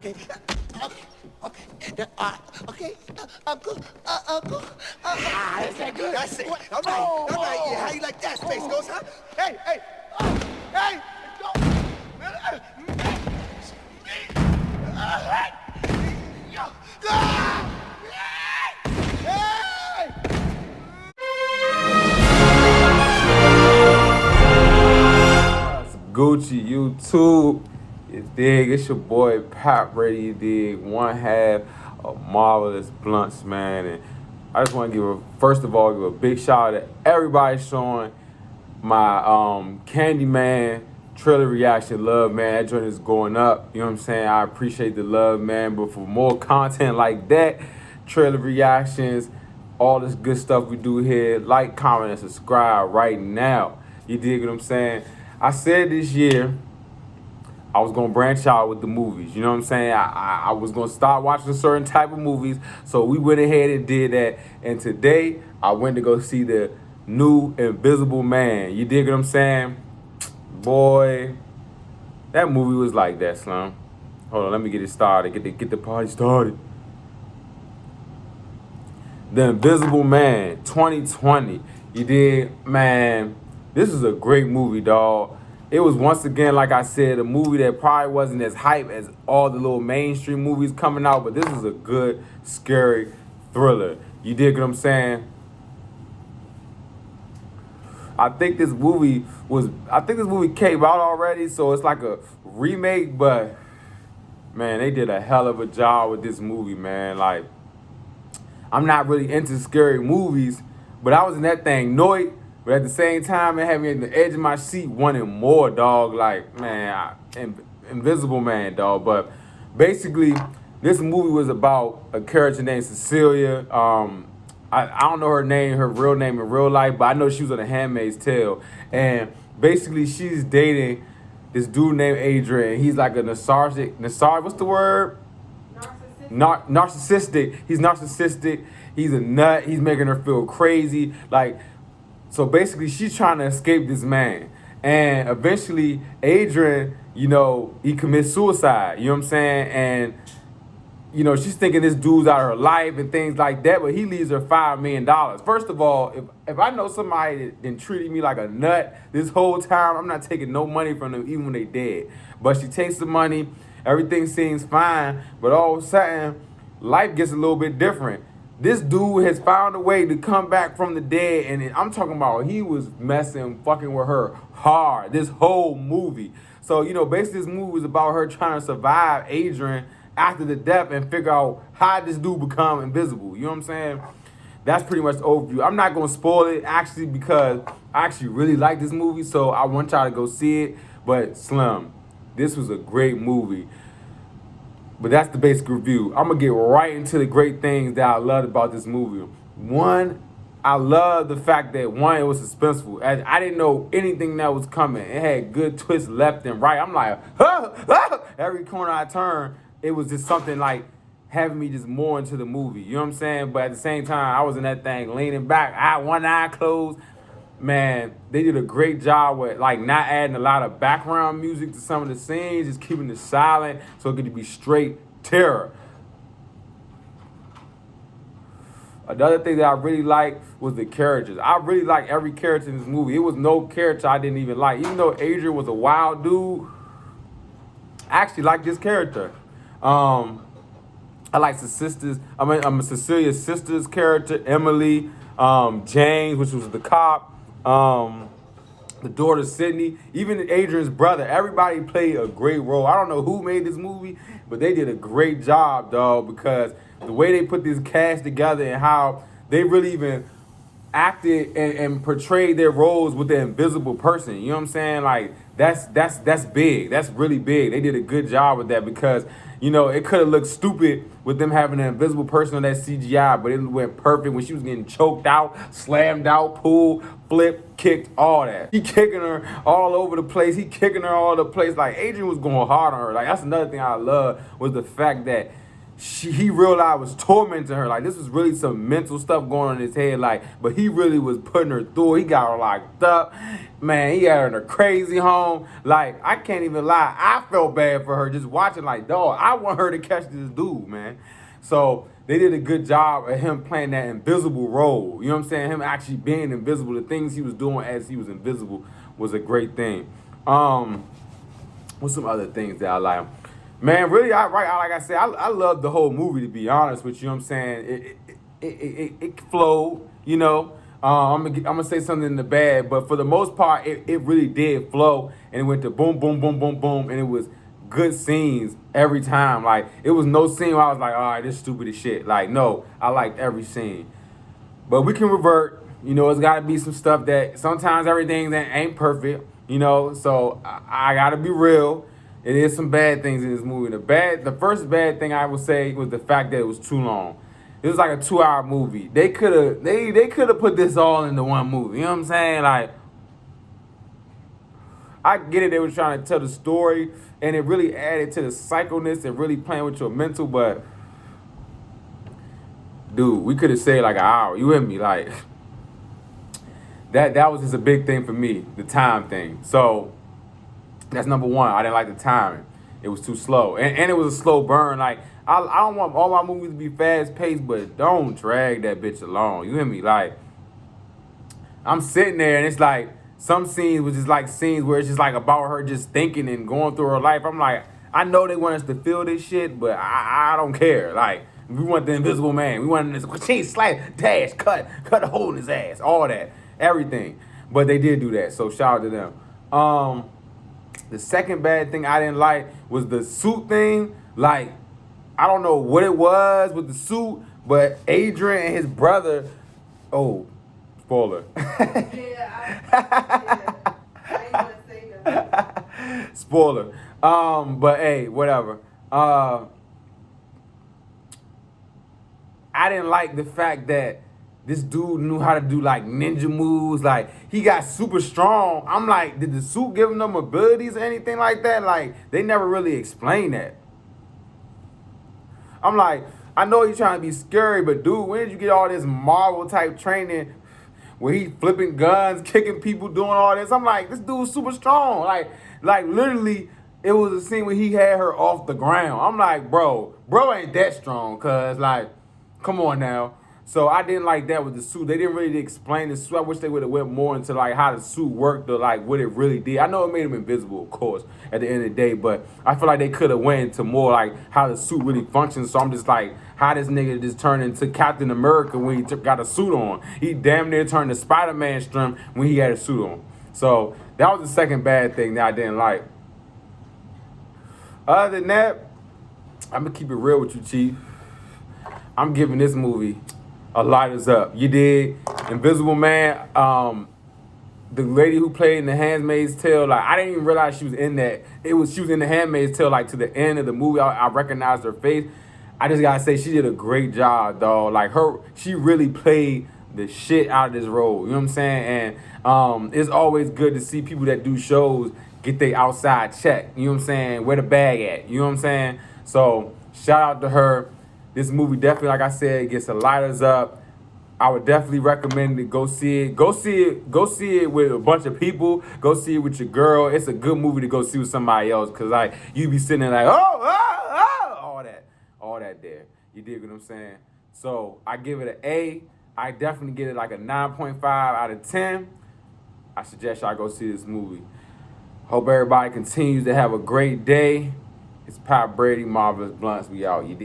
Okay, okay, okay, Uncle, is that good? That's it. All right, yeah, how you like that, Space Ghost, huh? Hey, hey, go. Gucci, YouTube, you dig? It's your boy Pap Brady, you dig? One half of Marvelous Bluntz, man. And I just want to first of all, give a big shout out to everybody showing my Candyman trailer reaction love, man. That joint is going up. You know what I'm saying? I appreciate the love, man. But for more content like that, trailer reactions, all this good stuff we do here, like, comment, and subscribe right now. You dig what I'm saying? I said this year I was gonna branch out with the movies. You know what I'm saying? I was gonna start watching certain type of movies. So we went ahead and did that. And today I went to go see the new Invisible Man. You dig what I'm saying? Boy, that movie was like that, Slum. Hold on, let me get it started. Get the party started. The Invisible Man 2020. You dig? Man, this is a great movie, dog. It was once again, like I said, a movie that probably wasn't as hype as all the little mainstream movies coming out, but this is a good, scary thriller. You dig what I'm saying? I think this movie came out already, so it's like a remake, but man, they did a hell of a job with this movie, man. Like, I'm not really into scary movies, but I was in that thing annoyed. But at the same time, it had me at the edge of my seat wanting more, dog. Like, man, Invisible Man, dog. But basically, this movie was about a character named Cecilia. I don't know her name, her real name in real life, but I know she was on The Handmaid's Tale. And basically, she's dating this dude named Adrian. He's like a what's the word? Narcissistic. He's narcissistic. He's a nut. He's making her feel crazy. Like, so basically, she's trying to escape this man. And eventually, Adrian, he commits suicide. You know what I'm saying? And, she's thinking this dude's out of her life and things like that, but he leaves her $5 million. First of all, if I know somebody that then treated me like a nut this whole time, I'm not taking no money from them, even when they dead. But she takes the money. Everything seems fine, but all of a sudden, life gets a little bit different. This dude has found a way to come back from the dead, and I'm talking about he was fucking with her hard this whole movie. So, basically this movie was about her trying to survive Adrian after the death and figure out how this dude become invisible. You know what I'm saying? That's pretty much the overview. I'm not going to spoil it, actually, because I actually really like this movie, so I want y'all to go see it. But, Slim, this was a great movie. But that's the basic review. I'm going to get right into the great things that I loved about this movie. One, I love the fact that, it was suspenseful. I didn't know anything that was coming. It had good twists left and right. I'm like, every corner I turned, it was just something like having me just more into the movie. You know what I'm saying? But at the same time, I was in that thing leaning back. I had one eye closed. Man, they did a great job with not adding a lot of background music to some of the scenes, just keeping it silent so it could be straight terror. Another thing that I really liked was the characters. I really liked every character in this movie. It was no character I didn't even like. Even though Adrian was a wild dude, I actually liked this character. I like Cecilia's sister's character, Emily, James, which was the cop. The daughter Sydney, even Adrian's brother, everybody played a great role. I don't know who made this movie, but they did a great job, dog, because the way they put this cast together and how they really even acted and portrayed their roles with the invisible person. You know what I'm saying? Like, that's big. That's really big. They did a good job with that because, it could have looked stupid with them having an invisible person on that CGI, but it went perfect when she was getting choked out, slammed out, pulled, flipped, kicked, all that. He kicking her all over the place. He kicking her all over the place. Like, Adrian was going hard on her. Like, that's another thing I love was the fact that he realized was tormenting her. Like, this was really some mental stuff going on in his head. Like, but he really was putting her through. He got her locked up. Man, he had her in a crazy home. Like, I can't even lie. I felt bad for her just watching. Like, dog, I want her to catch this dude, man. So they did a good job of him playing that invisible role. You know what I'm saying? Him actually being invisible. The things he was doing as he was invisible was a great thing. What's some other things that I like? Man, really, like I said, I love the whole movie, to be honest with you. You know what I'm saying? It flowed, you know. I'm gonna say something in the bad, but for the most part, it really did flow, and it went to boom, boom, boom, boom, boom, and it was good scenes every time. Like, it was no scene where I was like, all right, this stupid as shit. Like, no, I liked every scene. But we can revert. You know, it's got to be some stuff that sometimes everything that ain't perfect, you know. So I got to be real. It is some bad things in this movie. The first bad thing I would say was the fact that it was too long. It was like a 2-hour movie. They could have put this all into one movie. You know what I'm saying? Like, I get it. They were trying to tell the story, and it really added to the psychoness and really playing with your mental. But, dude, we could have saved like an hour. You with me? Like, that was just a big thing for me, the time thing. So that's number one. I didn't like the timing. It was too slow. And it was a slow burn. Like, I don't want all my movies to be fast paced, but don't drag that bitch along. You hear me? Like, I'm sitting there and it's like some scenes was just like scenes where it's just like about her just thinking and going through her life. I'm like, I know they want us to feel this shit, but I don't care. Like, we want the Invisible Man. We want this change, slide, dash, cut a hole in his ass, all that, everything. But they did do that, so shout out to them. The second bad thing I didn't like was the suit thing. Like, I don't know what it was with the suit, but Adrian and his brother, spoiler. I ain't gonna say that. Spoiler. But hey, whatever. I didn't like the fact that this dude knew how to do like ninja moves. Like, he got super strong. I'm like, did the suit give him them abilities or anything like that? Like, they never really explained that. I'm like, I know you're trying to be scary, but dude, when did you get all this Marvel type training where he flipping guns, kicking people, doing all this? I'm like, this dude's super strong. Like literally, it was a scene where he had her off the ground. I'm like, bro ain't that strong, cuz, like, come on now. So I didn't like that with the suit. They didn't really explain the suit. I wish they would have went more into like how the suit worked or like what it really did. I know it made him invisible, of course, at the end of the day, but I feel like they could have went into more like how the suit really functions. So I'm just like, how this nigga just turned into Captain America when he got a suit on. He damn near turned to Spider-Man strength when he had a suit on. So that was the second bad thing that I didn't like. Other than that, I'm gonna keep it real with you, Chief. I'm giving this movie a lighters up. You did. Invisible Man, the lady who played in The Handmaid's Tale, like, I didn't even realize she was in that. She was in The Handmaid's Tale, like, to the end of the movie. I recognized her face. I just gotta say, she did a great job, dog. Like, she really played the shit out of this role. You know what I'm saying? And it's always good to see people that do shows get their outside check. You know what I'm saying? Where the bag at? You know what I'm saying? So, shout out to her. This movie definitely, like I said, gets a lighters up. I would definitely recommend it. Go see it. Go see it with a bunch of people. Go see it with your girl. It's a good movie to go see with somebody else, because like, you be sitting there like, all that there. You dig what I'm saying? So I give it an A. I definitely get it like a 9.5 out of 10. I suggest y'all go see this movie. Hope everybody continues to have a great day. It's Pap Brady, Marvelous Bluntz. We out. You dig?